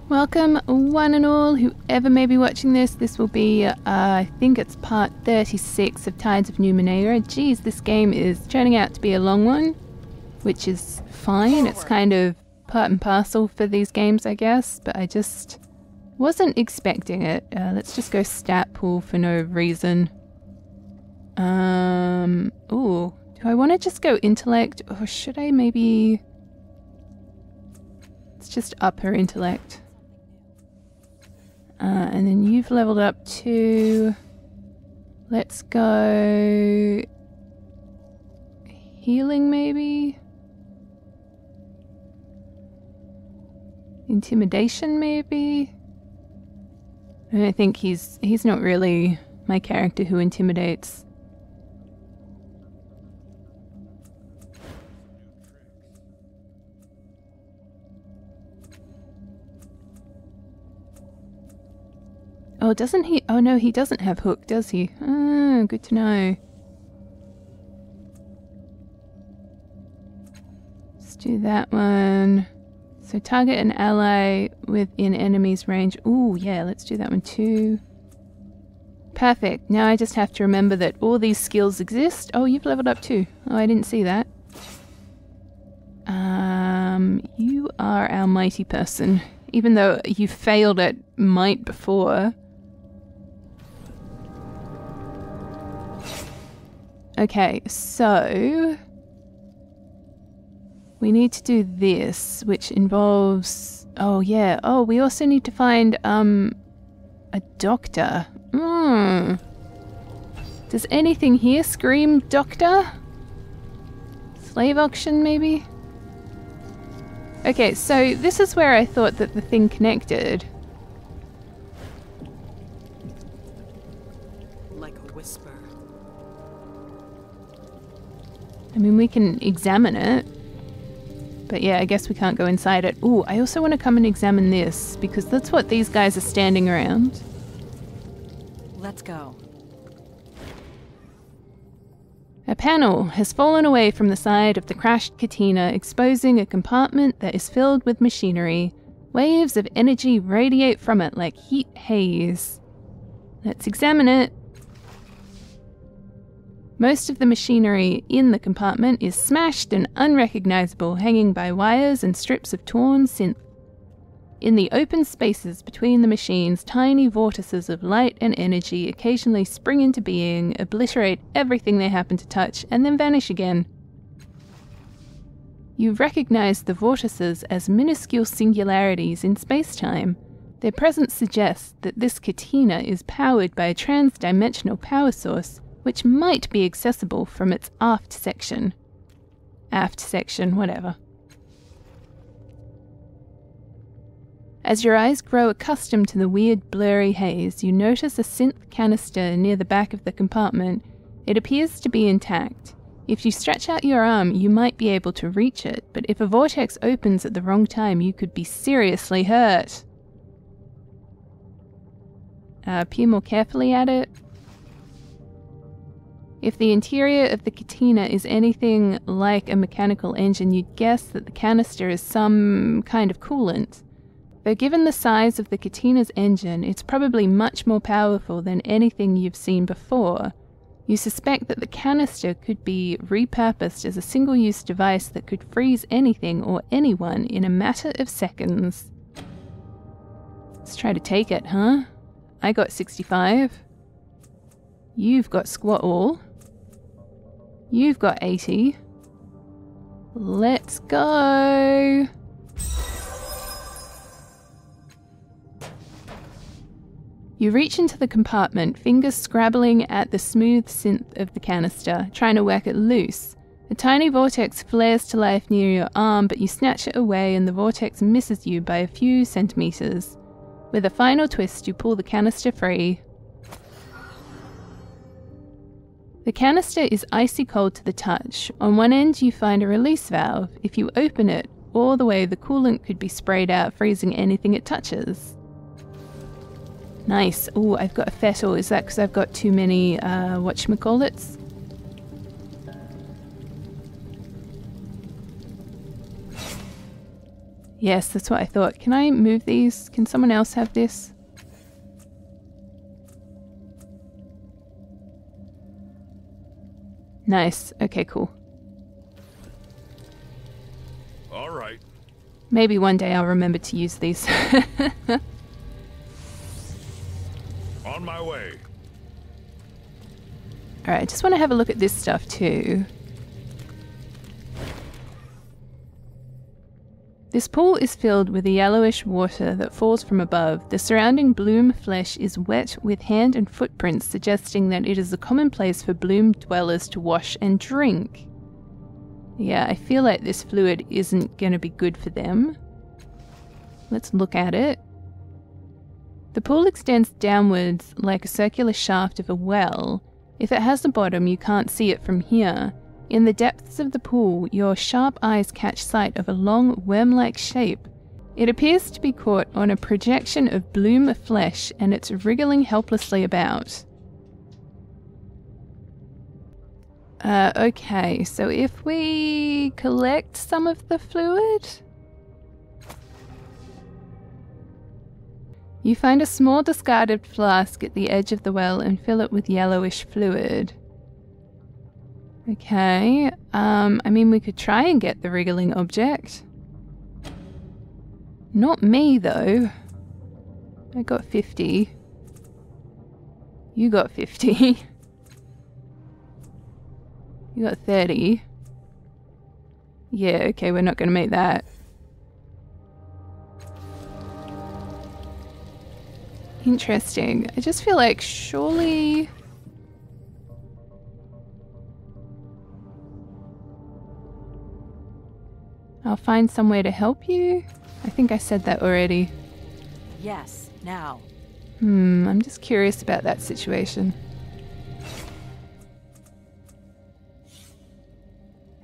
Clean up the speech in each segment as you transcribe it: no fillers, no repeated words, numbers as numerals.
Welcome one and all, whoever may be watching this. This will be, I think it's part 36 of Tides of Numenéra. Geez, this game is turning out to be a long one, which is fine. It's kind of part and parcel for these games, I guess, but I just wasn't expecting it. Let's just go stat pool for no reason. Ooh, do I want to just go intellect, or should I maybe... Let's just up her intellect. And then you've leveled up to... Let's go... Healing, maybe? Intimidation, maybe? I think he's not really my character who intimidates. Oh, doesn't he? Oh no, he doesn't have hook, does he? Ah, good to know. Let's do that one. So target an ally within enemy's range. Ooh, yeah, let's do that one too. Perfect. Now I just have to remember that all these skills exist. Oh, you've leveled up too. Oh, I didn't see that. You are our mighty person. Even though you failed at might before. Okay, so we need to do this, which involves... Oh, yeah. Oh, we also need to find, a doctor. Does anything here scream doctor? Slave auction, maybe? Okay, so this is where I thought that the thing connected. Like a whisper. I mean, we can examine it. But yeah, I guess we can't go inside it. Ooh, I also want to come and examine this, because that's what these guys are standing around. Let's go. A panel has fallen away from the side of the crashed Katina, exposing a compartment that is filled with machinery. Waves of energy radiate from it like heat haze. Let's examine it. Most of the machinery in the compartment is smashed and unrecognizable, hanging by wires and strips of torn synth. In the open spaces between the machines, tiny vortices of light and energy occasionally spring into being, obliterate everything they happen to touch, and then vanish again. You recognize the vortices as minuscule singularities in space-time. Their presence suggests that this Katina is powered by a trans-dimensional power source, which might be accessible from its aft section. Aft section, whatever. As your eyes grow accustomed to the weird blurry haze, you notice a synth canister near the back of the compartment. It appears to be intact. If you stretch out your arm, you might be able to reach it, but if a vortex opens at the wrong time, you could be seriously hurt. Peer more carefully at it. If the interior of the Katina is anything like a mechanical engine, you'd guess that the canister is some kind of coolant. Though given the size of the Katina's engine, it's probably much more powerful than anything you've seen before. You suspect that the canister could be repurposed as a single-use device that could freeze anything or anyone in a matter of seconds. Let's try to take it, huh? I got 65. You've got squat all. You've got 80. Let's go! You reach into the compartment, fingers scrabbling at the smooth synth of the canister, trying to work it loose. A tiny vortex flares to life near your arm, but you snatch it away and the vortex misses you by a few centimeters. With a final twist, you pull the canister free. The canister is icy cold to the touch. On one end, you find a release valve. If you open it, all the way the coolant could be sprayed out, freezing anything it touches. Nice. Ooh, I've got a fettle. Is that because I've got too many, whatchamacallits? Yes, that's what I thought. Can I move these? Can someone else have this? Nice. Okay, cool. All right. Maybe one day I'll remember to use these. On my way. Alright, I just want to have a look at this stuff too. This pool is filled with a yellowish water that falls from above. The surrounding bloom flesh is wet with hand and footprints, suggesting that it is a common place for bloom dwellers to wash and drink. Yeah, I feel like this fluid isn't going to be good for them. Let's look at it. The pool extends downwards like a circular shaft of a well. If it has a bottom, you can't see it from here. In the depths of the pool, your sharp eyes catch sight of a long, worm-like shape. It appears to be caught on a projection of bloom flesh, and it's wriggling helplessly about. Okay, so if we collect some of the fluid... You find a small discarded flask at the edge of the well and fill it with yellowish fluid. Okay, I mean we could try and get the wriggling object. Not me though. I got 50. You got 50. You got 30. Yeah, okay, we're not gonna make that. Interesting. I just feel like surely... I'll find somewhere to help you? I think I said that already. Yes, now. I'm just curious about that situation.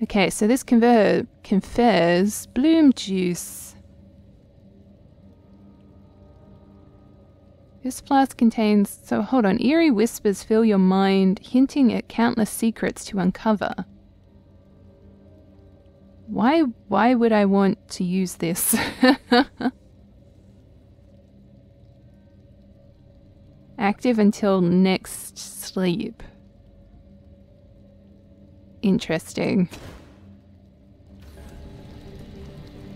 Okay, so this confers bloom juice. This flask contains... So hold on. Eerie whispers fill your mind, hinting at countless secrets to uncover. Why would I want to use this? Active until next sleep. Interesting.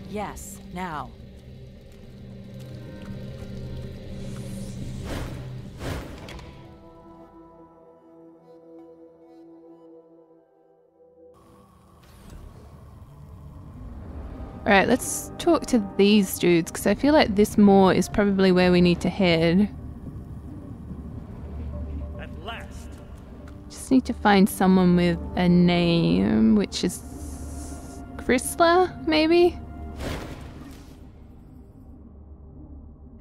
Yes, now. Alright, let's talk to these dudes, because I feel like this moor is probably where we need to head. At last. Just need to find someone with a name, which is... Chrysler, maybe?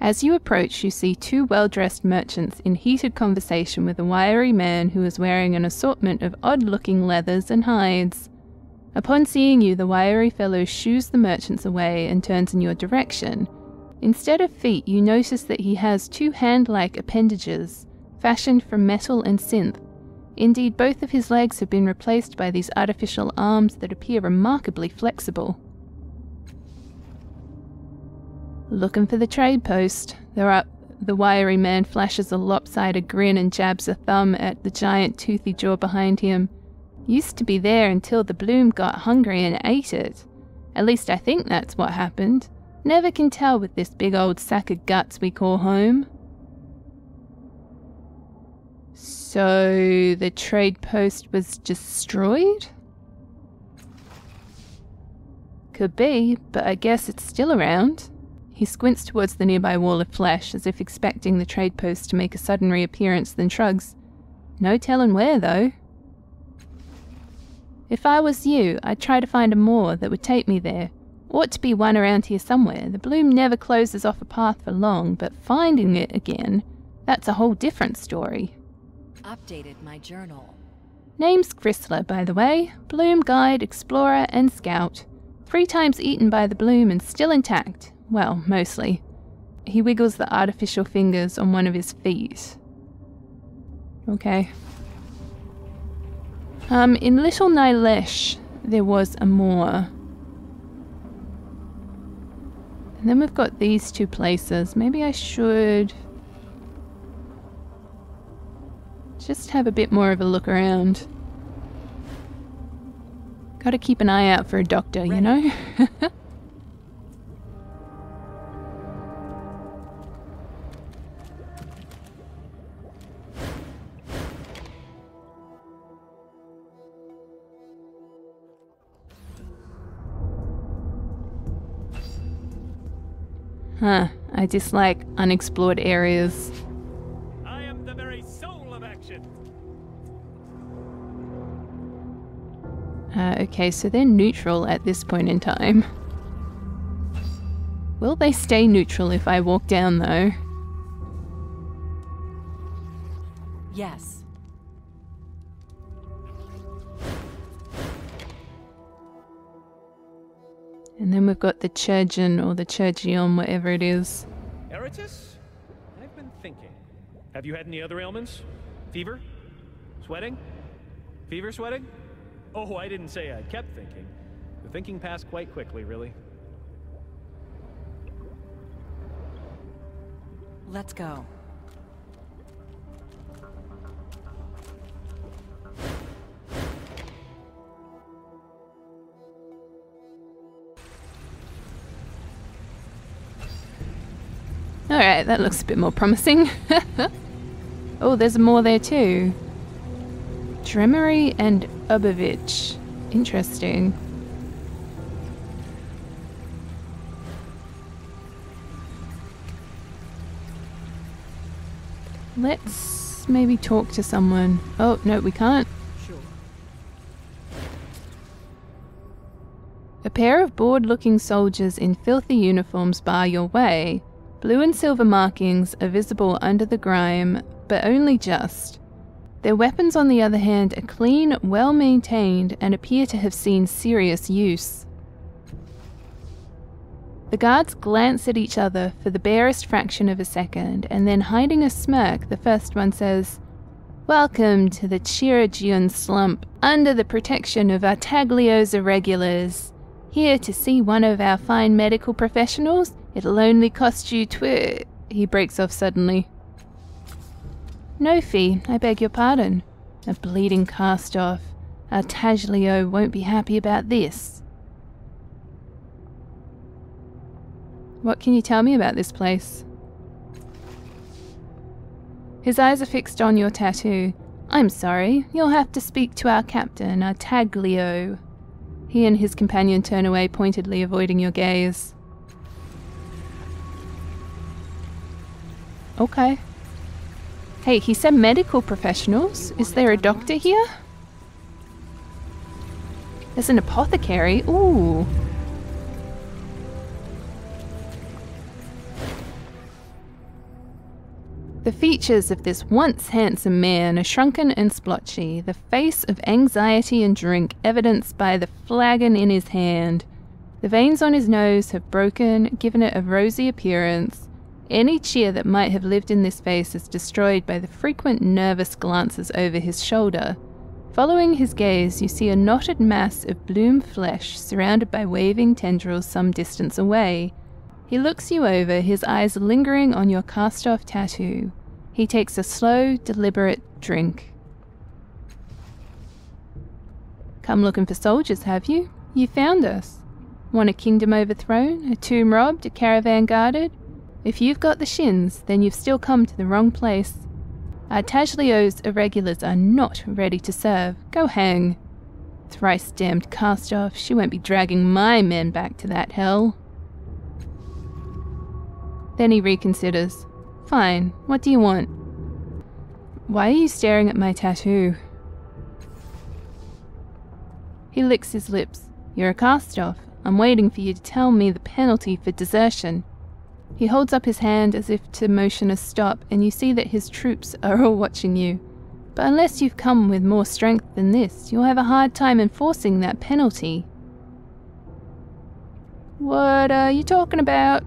As you approach, you see two well-dressed merchants in heated conversation with a wiry man who is wearing an assortment of odd-looking leathers and hides. Upon seeing you, the wiry fellow shoos the merchants away and turns in your direction. Instead of feet, you notice that he has two hand-like appendages, fashioned from metal and synth. Indeed, both of his legs have been replaced by these artificial arms that appear remarkably flexible. Looking for the trade post. The wiry man flashes a lopsided grin and jabs a thumb at the giant toothy jaw behind him. Used to be there until the bloom got hungry and ate it. At least I think that's what happened. Never can tell with this big old sack of guts we call home. So the trade post was destroyed? Could be, but I guess it's still around. He squints towards the nearby wall of flesh, as if expecting the trade post to make a sudden reappearance, then shrugs. No telling where, though. If I was you, I'd try to find a moor that would take me there. Ought to be one around here somewhere. The bloom never closes off a path for long, but finding it again, that's a whole different story. Updated my journal. Name's Chrysler, by the way. Bloom guide, explorer, and scout. 3 times eaten by the bloom and still intact. Well, mostly. He wiggles the artificial fingers on one of his feet. Okay. In Little Nilesh, there was a moor. And then we've got these two places. Maybe I should just have a bit more of a look around. Gotta keep an eye out for a doctor, you know? Huh, I dislike unexplored areas. I am the very soul of action. Okay, so they're neutral at this point in time. Will they stay neutral if I walk down, though? Yes. And then we've got the Churgeon, or the Churgion, whatever it is. Eritus? I've been thinking. Have you had any other ailments? Fever? Sweating? Fever sweating? Oh, I didn't say I kept thinking. The thinking passed quite quickly, really. Let's go. Alright, that looks a bit more promising. Oh, there's more there too. Dremery and Ubovich. Interesting. Let's maybe talk to someone. Oh, no, we can't. Sure. A pair of bored-looking soldiers in filthy uniforms bar your way. Blue and silver markings are visible under the grime, but only just. Their weapons, on the other hand, are clean, well-maintained, and appear to have seen serious use. The guards glance at each other for the barest fraction of a second, and then, hiding a smirk, the first one says, "Welcome to the Chirurgian slump, under the protection of Artaglio's irregulars. Here to see one of our fine medical professionals? It'll only cost you He breaks off suddenly. "No fee, I beg your pardon. A bleeding cast-off. Artaglio won't be happy about this." What can you tell me about this place? His eyes are fixed on your tattoo. "I'm sorry, you'll have to speak to our captain, Artaglio." He and his companion turn away pointedly, avoiding your gaze. Okay. Hey, he said medical professionals. Is there a doctor here? There's an apothecary. Ooh. The features of this once handsome man are shrunken and splotchy, the face of anxiety and drink evidenced by the flagon in his hand. The veins on his nose have broken, giving it a rosy appearance. Any cheer that might have lived in this face is destroyed by the frequent nervous glances over his shoulder. Following his gaze, you see a knotted mass of bloom flesh surrounded by waving tendrils some distance away. He looks you over, his eyes lingering on your cast-off tattoo. He takes a slow, deliberate drink. "Come looking for soldiers, have you? You found us. Want a kingdom overthrown, a tomb robbed, a caravan guarded? If you've got the shins, then you've still come to the wrong place. Artaglio's irregulars are not ready to serve. Go hang. Thrice-damned cast-off, she won't be dragging my men back to that hell." Then he reconsiders. "Fine, what do you want?" "Why are you staring at my tattoo?" He licks his lips. "You're a cast-off. I'm waiting for you to tell me the penalty for desertion." He holds up his hand as if to motion a stop, and you see that his troops are all watching you. But unless you've come with more strength than this, you'll have a hard time enforcing that penalty. "What are you talking about?"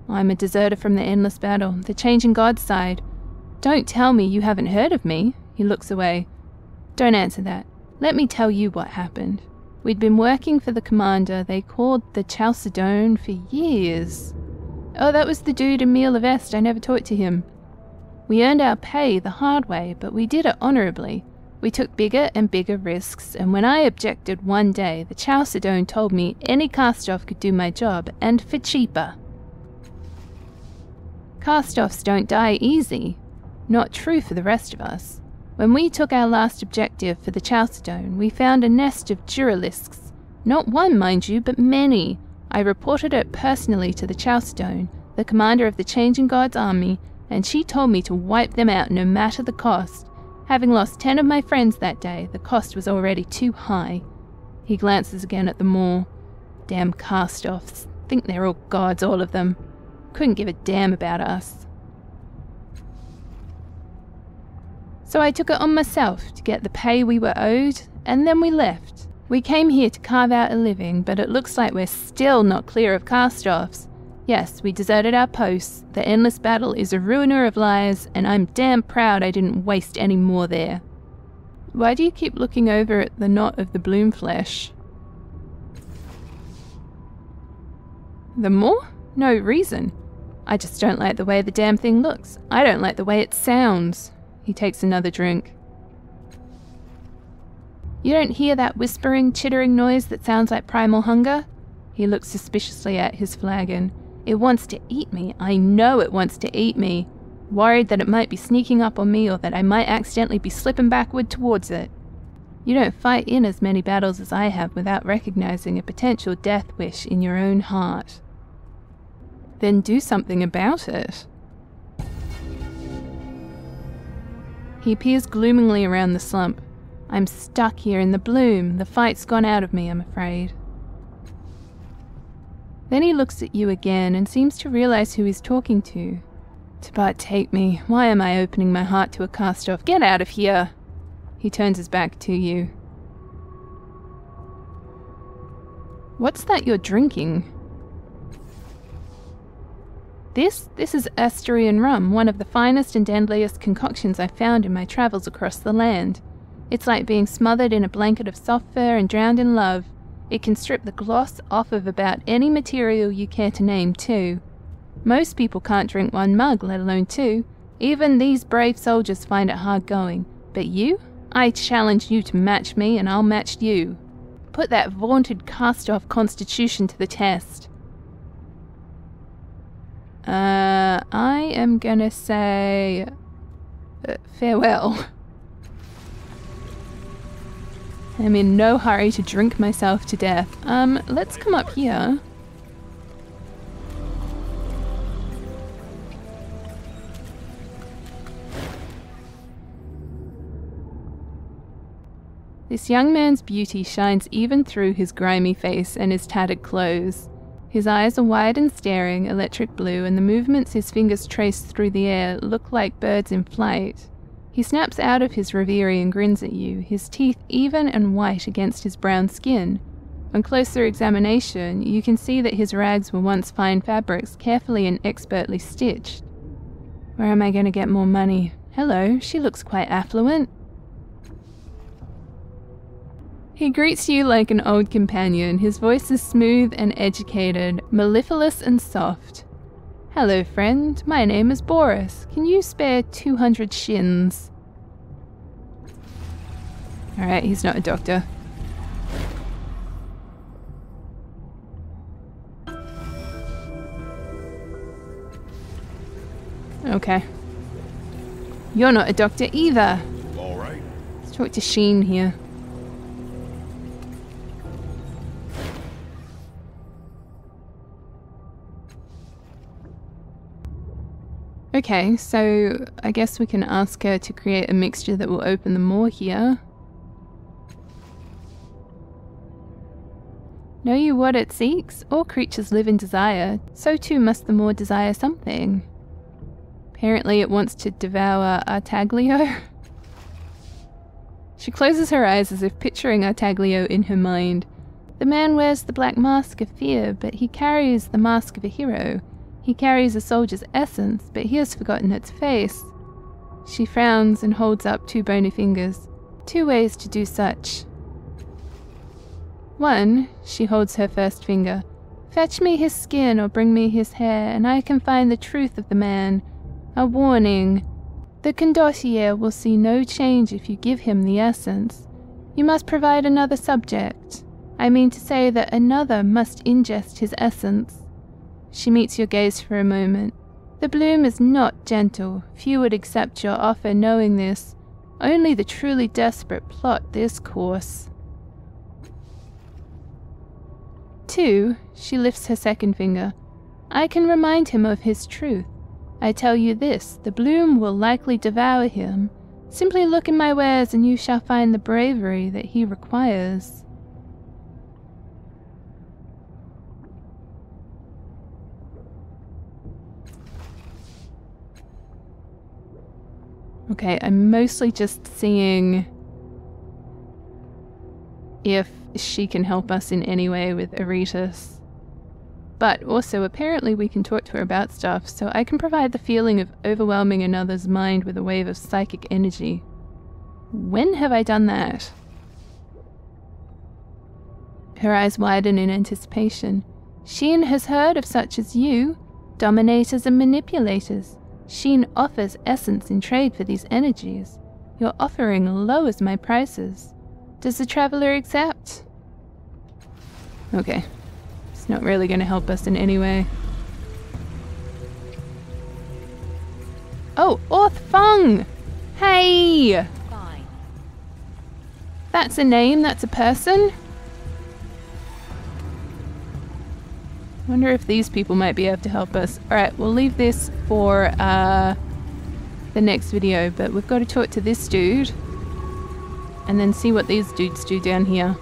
"I'm a deserter from the endless battle, the changing God's side. Don't tell me you haven't heard of me." He looks away. "Don't answer that. Let me tell you what happened. We'd been working for the commander they called the Chalcedon for years. Oh, that was the dude in Mille Vest. I never talked to him. We earned our pay the hard way, but we did it honorably. We took bigger and bigger risks, and when I objected one day, the Chalcedon told me any cast-off could do my job, and for cheaper. Cast-offs don't die easy. Not true for the rest of us. When we took our last objective for the Chalcedon, we found a nest of Duralisks. Not one, mind you, but many. I reported it personally to the Chalcedon, the commander of the Changing Gods army, and she told me to wipe them out no matter the cost. Having lost 10 of my friends that day, the cost was already too high. He glances again at the Maw. Damn cast-offs. Think they're all gods, all of them. Couldn't give a damn about us. So I took it on myself to get the pay we were owed, and then we left. We came here to carve out a living, but it looks like we're still not clear of cast-offs. Yes, we deserted our posts. The endless battle is a ruiner of lives, and I'm damn proud I didn't waste any more there. Why do you keep looking over at the knot of the bloom flesh? The Maw? No reason. I just don't like the way the damn thing looks. I don't like the way it sounds. He takes another drink. You don't hear that whispering, chittering noise that sounds like primal hunger? He looks suspiciously at his flagon. It wants to eat me. I know it wants to eat me. Worried that it might be sneaking up on me or that I might accidentally be slipping backward towards it. You don't fight in as many battles as I have without recognizing a potential death wish in your own heart. Then do something about it. He peers gloomingly around the slump. I'm stuck here in the bloom. The fight's gone out of me, I'm afraid. Then he looks at you again and seems to realize who he's talking to. But take me. Why am I opening my heart to a cast-off? Get out of here! He turns his back to you. What's that you're drinking? This is Asturian rum, one of the finest and deadliest concoctions I've found in my travels across the land. It's like being smothered in a blanket of soft fur and drowned in love. It can strip the gloss off of about any material you care to name, too. Most people can't drink one mug, let alone two. Even these brave soldiers find it hard going. But you? I challenge you to match me, and I'll match you. Put that vaunted cast-off constitution to the test. I am gonna say... farewell. I'm in no hurry to drink myself to death. Let's come up here. This young man's beauty shines even through his grimy face and his tattered clothes. His eyes are wide and staring, electric blue, and the movements his fingers trace through the air look like birds in flight. He snaps out of his reverie and grins at you, his teeth even and white against his brown skin. On closer examination, you can see that his rags were once fine fabrics, carefully and expertly stitched. Where am I going to get more money? Hello, she looks quite affluent. He greets you like an old companion. His voice is smooth and educated, mellifluous and soft. Hello, friend. My name is Boris. Can you spare 200 shins? Alright, he's not a doctor. Okay. You're not a doctor either. All right. Let's talk to Sheen here. Okay, so I guess we can ask her to create a mixture that will open the Maw here. Know you what it seeks? All creatures live in desire, so too must the Maw desire something. Apparently it wants to devour Artaglio. She closes her eyes as if picturing Artaglio in her mind. The man wears the black mask of fear, but he carries the mask of a hero. He carries a soldier's essence, but he has forgotten its face. She frowns and holds up 2 bony fingers. 2 ways to do such. One, she holds her first finger. Fetch me his skin or bring me his hair, and I can find the truth of the man. A warning. The condottiere will see no change if you give him the essence. You must provide another subject. I mean to say that another must ingest his essence. She meets your gaze for a moment. The bloom is not gentle. Few would accept your offer knowing this. Only the truly desperate plot this course. 2, she lifts her second finger. I can remind him of his truth. I tell you this, the bloom will likely devour him. Simply look in my wares and you shall find the bravery that he requires. Okay, I'm mostly just seeing if she can help us in any way with Aretus. But also, apparently we can talk to her about stuff, so I can provide the feeling of overwhelming another's mind with a wave of psychic energy. When have I done that? Her eyes widen in anticipation. Sheen has heard of such as you, dominators and manipulators. Sheen offers essence in trade for these energies. Your offering lowers my prices. Does the traveler accept? Okay. It's not really going to help us in any way. Oh, Orth Fung! Hey! Fine. That's a name, that's a person? Wonder if these people might be able to help us. Alright, we'll leave this for the next video, but we've got to talk to this dude and then see what these dudes do down here.